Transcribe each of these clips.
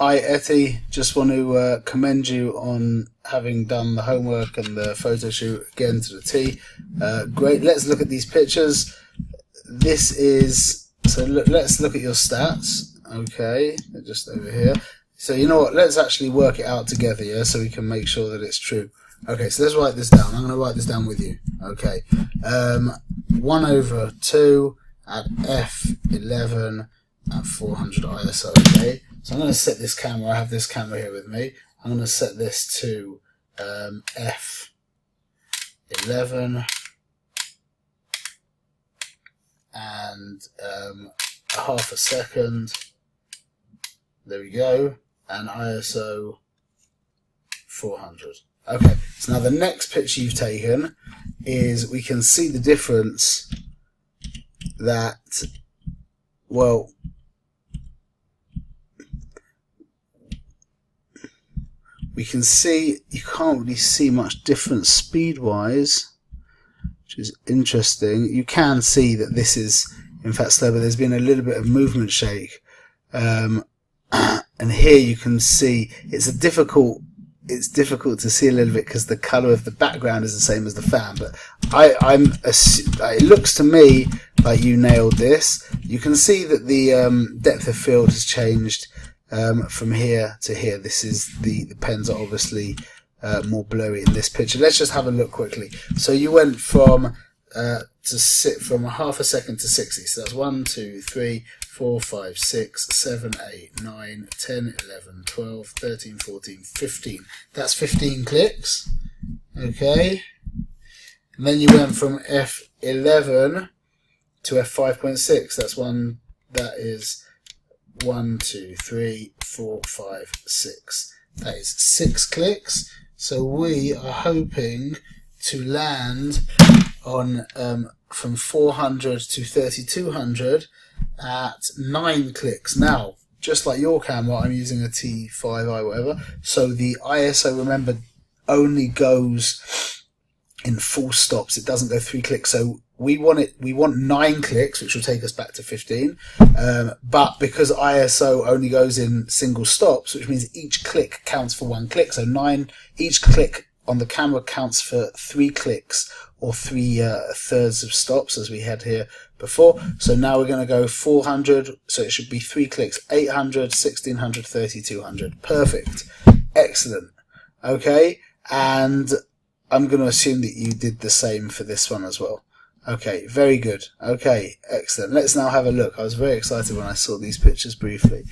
Hi Etty, just want to commend you on having done the homework and the photo shoot again to the T. Great, let's look at these pictures. This is, so let's look at your stats. Okay, they're just over here. So you know what, let's actually work it out together, yeah, so we can make sure that it's true. Okay, so let's write this down. I'm going to write this down with you. Okay, 1/2 at f11 at 400 ISO, okay? So I'm going to set this camera, I have this camera here with me. I'm going to set this to f11 and ½ a second. There we go. And ISO 400. Okay, so now the next picture you've taken is, we can see the difference that, well, we can see you can't really see much difference speed-wise, which is interesting. You can see that this is in fact slow, but there's been a little bit of movement shake. And here you can see it's difficult to see a little bit because the color of the background is the same as the fan. But it looks to me like you nailed this. You can see that the depth of field has changed from here to here. This is the pens are obviously more blurry in this picture. Let's just have a look quickly. So you went from from ½ a second to 60. So that's 1, 2, 3, 4, 5, 6, 7, 8, 9, 10, 11, 12, 13, 14, 15. That's 15 clicks. Okay. And then you went from f11 to f5.6. That is 1, 2, 3, 4, 5, 6. That is 6 clicks. So we are hoping to land on from 400 to 3200 at 9 clicks. Now, just like your camera, I'm using a T5i whatever, so the ISO, remember, only goes in full stops. It doesn't go 3 clicks. So we want 9 clicks, which will take us back to 15. But because ISO only goes in single stops, which means each click counts for 1 click. So each click on the camera counts for 3 clicks, or 3/3 of stops, as we had here before. So now we're going to go 400, so it should be 3 clicks, 800, 1600, 3200. Perfect. Excellent. Okay, and I'm going to assume that you did the same for this one as well. Okay, very good. Okay, excellent. Let's now have a look. I was very excited when I saw these pictures briefly.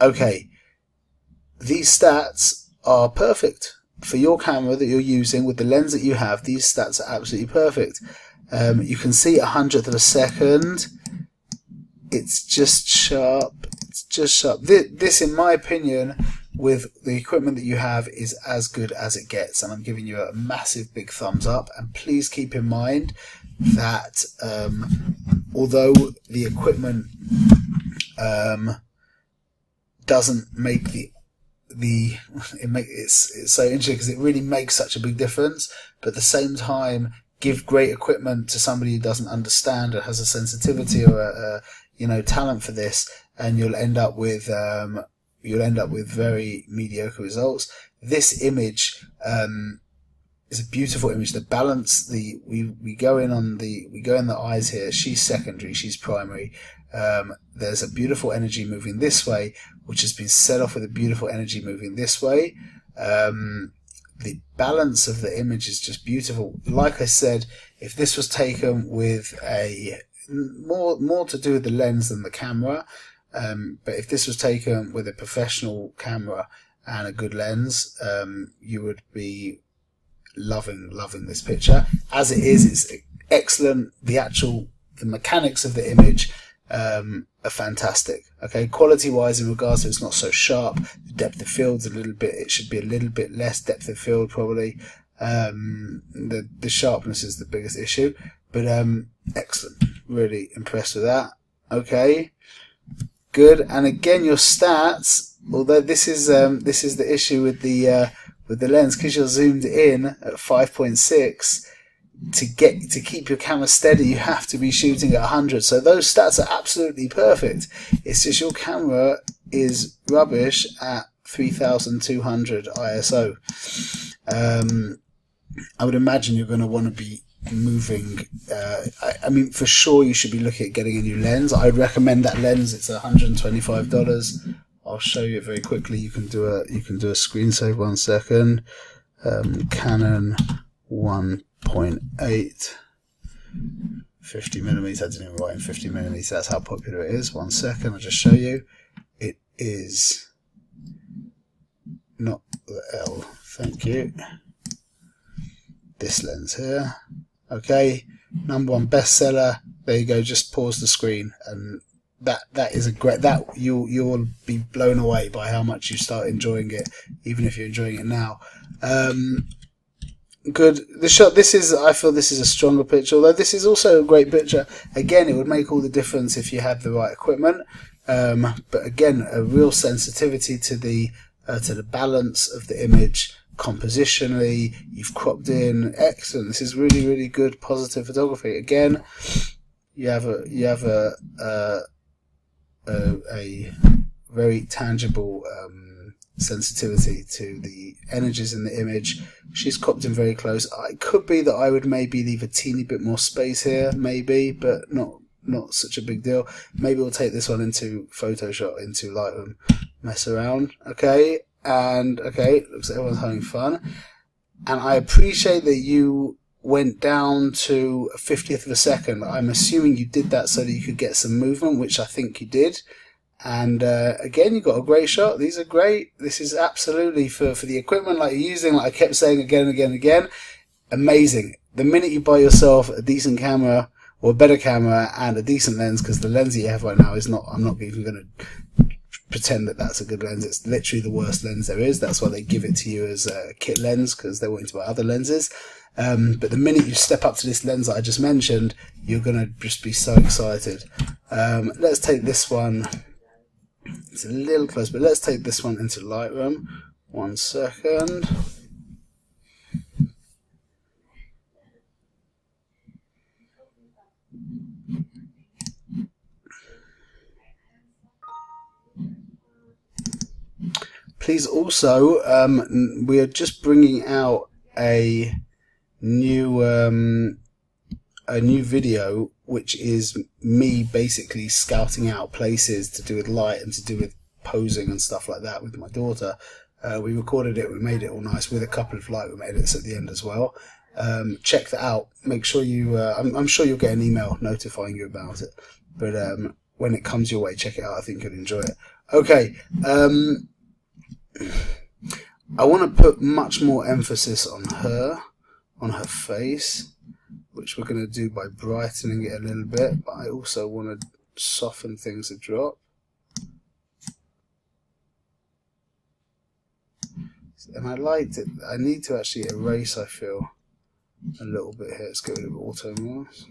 Okay, these stats are perfect. For your camera that you're using with the lens that you have, these stats are absolutely perfect. You can see 100th of a second. It's just sharp. It's just sharp. This, in my opinion, with the equipment that you have, is as good as it gets. And I'm giving you a massive big thumbs up. And please keep in mind that although the equipment doesn't make it's so interesting because it really makes such a big difference, but at the same time, give great equipment to somebody who doesn't understand or has a sensitivity or a talent for this, and you'll end up with very mediocre results. This image is a beautiful image. The balance, we go in the eyes here. She's secondary, she's primary. There's a beautiful energy moving this way, which has been set off with a beautiful energy moving this way. The balance of the image is just beautiful. Like I said, if this was taken with a more to do with the lens than the camera, but if this was taken with a professional camera and a good lens, you would be loving this picture. As it is, it's excellent. The mechanics of the image are fantastic. Okay, quality wise, in regards to it's not so sharp, the depth of field's it should be a little bit less depth of field probably. The sharpness is the biggest issue, but excellent. Really impressed with that. Okay, good. And again, your stats, although this is the issue with the lens, because you're zoomed in at 5.6, to keep your camera steady, you have to be shooting at 100. So those stats are absolutely perfect. It's just your camera is rubbish at 3200 ISO. I would imagine you're going to want to be moving. I mean, for sure, you should be looking at getting a new lens. I'd recommend that lens. It's $125. I'll show you it very quickly. You can do a screen save. 1 second. Canon 1.8, 50mm. I didn't even write in 50mm. That's how popular it is. 1 second. I'll just show you. It is not the L. Thank you. This lens here. Okay, #1 bestseller. There you go. Just pause the screen, and that is a great. That you will be blown away by how much you start enjoying it, even if you're enjoying it now. Good. The shot. I feel this is a stronger picture. Although this is also a great picture. Again, it would make all the difference if you had the right equipment. But again, a real sensitivity to the balance of the image. Compositionally, you've cropped in. Excellent. This is really, really good positive photography. Again, you have a very tangible sensitivity to the energies in the image. She's cropped in very close. It could be that I would maybe leave a teeny bit more space here, maybe, but not such a big deal. Maybe we'll take this one into Photoshop, into Lightroom, mess around. Okay. And okay, looks like everyone's having fun. And I appreciate that you went down to a 50th of a second. I'm assuming you did that so that you could get some movement, which I think you did. And again, you got a great shot. These are great. This is absolutely for the equipment like you're using, like I kept saying again and again and again. Amazing. The minute you buy yourself a decent camera or a better camera and a decent lens, because the lens that you have right now is not, I'm not even going to pretend that that's a good lens. It's literally the worst lens there is. That's why they give it to you as a kit lens, because they want you to buy other lenses. But the minute you step up to this lens that I just mentioned, you're going to just be so excited. Let's take this one. It's a little close, but let's take this one into Lightroom. 1 second. Please also, we are just bringing out a new video, which is me basically scouting out places to do with light and to do with posing and stuff like that with my daughter. We recorded it, we made it all nice with a couple of Lightroom edits at the end as well. Check that out. Make sure you, I'm sure you'll get an email notifying you about it. But when it comes your way, check it out. I think you'll enjoy it. Okay. I want to put much more emphasis on her face, which we're going to do by brightening it a little bit, but I also want to soften things a drop. And I liked it. I need to actually erase, I feel, a little bit here. Let's get rid of auto mask.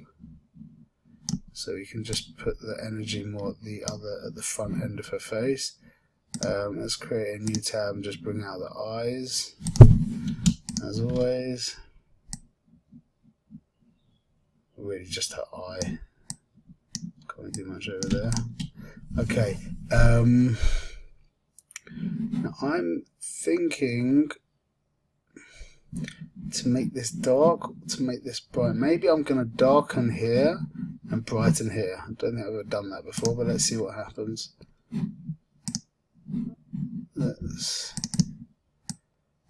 So we can just put the energy more at the front end of her face. Let's create a new tab and just bring out the eyes, as always. Really just her eye. Can't do much over there. Okay. Now I'm thinking to make this dark, to make this bright. Maybe I'm going to darken here and brighten here. I don't think I've ever done that before, but let's see what happens. Let's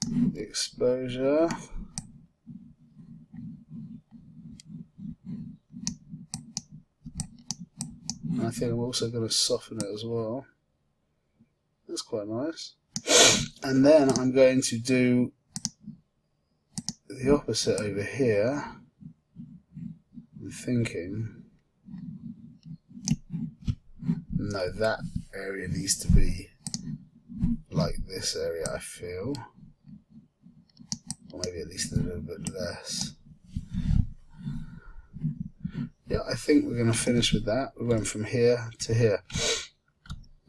the exposure. And I think I'm also going to soften it as well. That's quite nice. And then I'm going to do the opposite over here. I'm thinking, no, that area needs to be like this area, I feel. Or maybe at least a little bit less. Yeah, I think we're going to finish with that. We went from here to here.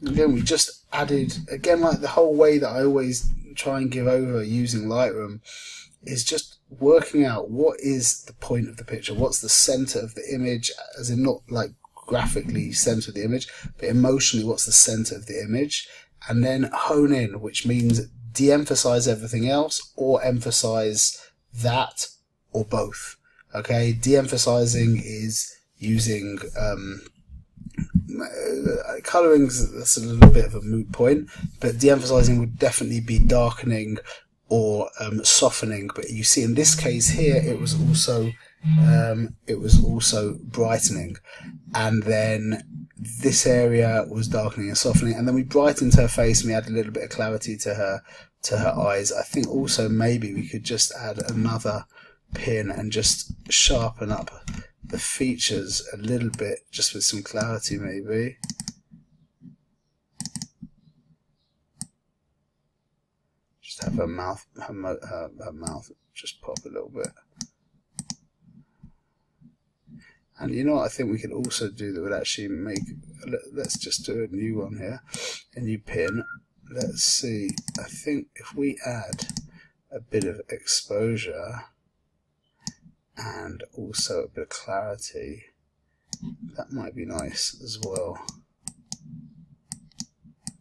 Again, we just added, again, like the whole way that I always try and give over using Lightroom is just working out what is the point of the picture, what's the center of the image, as in not like graphically center of the image, but emotionally what's the center of the image. And then hone in, which means de-emphasize everything else or emphasize that or both. Okay, de-emphasizing is using colouring, that's a little bit of a moot point, but de-emphasizing would definitely be darkening or softening. But you see in this case here it was also brightening, and then this area was darkening and softening, and then we brightened her face and we added a little bit of clarity to her eyes. I think also maybe we could just add another pin and just sharpen up the features a little bit, just with some clarity maybe. Just have her mouth just pop a little bit. And you know what I think we could also do that would actually make, let's just do a new one here, a new pin. Let's see, I think if we add a bit of exposure and also a bit of clarity, that might be nice as well.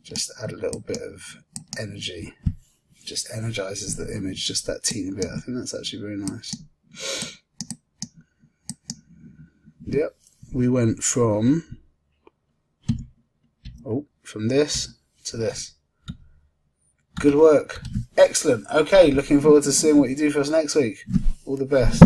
Just add a little bit of energy, just energizes the image just that teeny bit. I think that's actually very nice. Yep, we went from this to this. Good work. Excellent. Okay, looking forward to seeing what you do for us next week. All the best.